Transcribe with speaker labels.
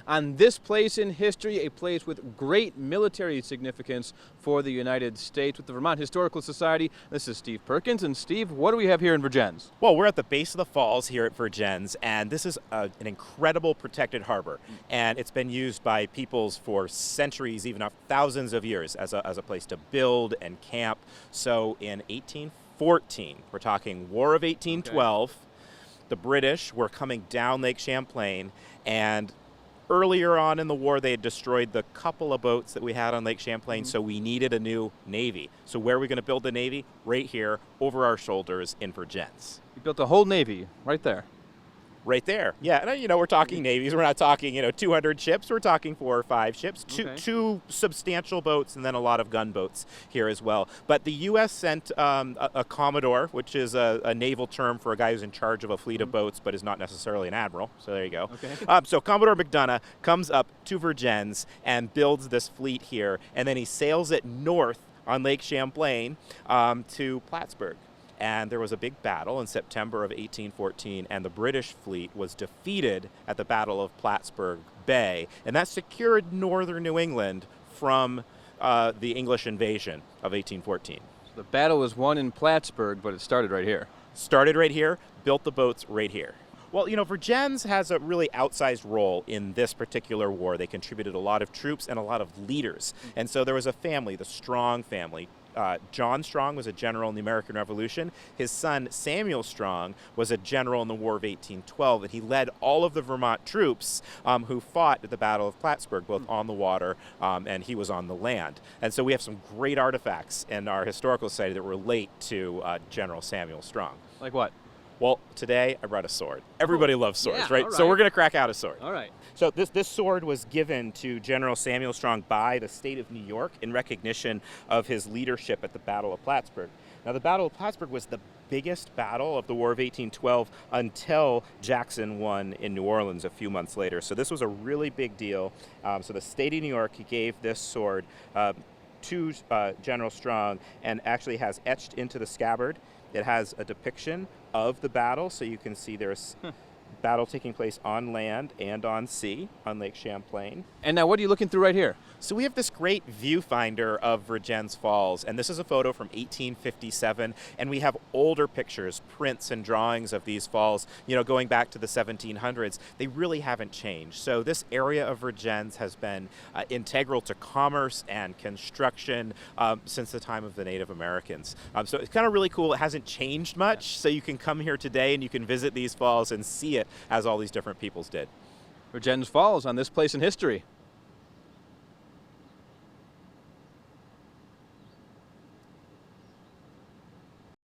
Speaker 1: on this place in history, a place with great military significance for the United States with the Vermont Historical Society. This is Steve Perkins. And Steve, what do we have here in Vergennes?
Speaker 2: Well, we're at the base of the falls here at Vergennes, and this is an incredible protected harbor. And it's been used by peoples for centuries, even thousands of years, as a place to build and camp. So in 1814, we're talking War of 1812, okay. The British were coming down Lake Champlain, and earlier on in the war, they had destroyed the couple of boats that we had on Lake Champlain, so we needed a new navy. So where are we going to build the navy? Right here, over our shoulders in Vergennes.
Speaker 1: You built a whole navy right there.
Speaker 2: Right there. Yeah, and we're talking navies. We're not talking, 200 ships. We're talking 4 or 5 ships, two substantial boats, and then a lot of gunboats here as well. But the U.S. sent a Commodore, which is a naval term for a guy who's in charge of a fleet of boats, but is not necessarily an admiral. So there you go. Okay. So Commodore McDonough comes up to Vergennes and builds this fleet here, and then he sails it north on Lake Champlain to Plattsburgh. And there was a big battle in September of 1814, and the British fleet was defeated at the Battle of Plattsburgh Bay, and that secured northern New England from the English invasion of 1814.
Speaker 1: The battle was won in Plattsburgh, but it started right here.
Speaker 2: Started right here, built the boats right here. Well, Vergennes has a really outsized role in this particular war. They contributed a lot of troops and a lot of leaders. And so there was a family, the Strong family. John Strong was a general in the American Revolution. His son, Samuel Strong, was a general in the War of 1812, and he led all of the Vermont troops who fought at the Battle of Plattsburgh, both on the water and he was on the land. And so we have some great artifacts in our historical society that relate to General Samuel Strong.
Speaker 1: Like what?
Speaker 2: Well, today I brought a sword. Everybody loves swords,
Speaker 1: yeah,
Speaker 2: right? So we're going to crack out a sword.
Speaker 1: All right.
Speaker 2: So this sword was given to General Samuel Strong by the state of New York in recognition of his leadership at the Battle of Plattsburgh. Now, the Battle of Plattsburgh was the biggest battle of the War of 1812 until Jackson won in New Orleans a few months later. So this was a really big deal. So the state of New York gave this sword to General Strong, and actually has etched into the scabbard. It has a depiction of the battle, so you can see there's battle taking place on land and on sea on Lake Champlain.
Speaker 1: And now what are you looking through right here?
Speaker 2: So we have this great viewfinder of Vergennes Falls, and this is a photo from 1857, and we have older pictures, prints and drawings of these falls, going back to the 1700s. They really haven't changed. So this area of Vergennes has been integral to commerce and construction since the time of the Native Americans. So it's kind of really cool. It hasn't changed much, so you can come here today and you can visit these falls and see it as all these different peoples did.
Speaker 1: Vergennes Falls on this place in history.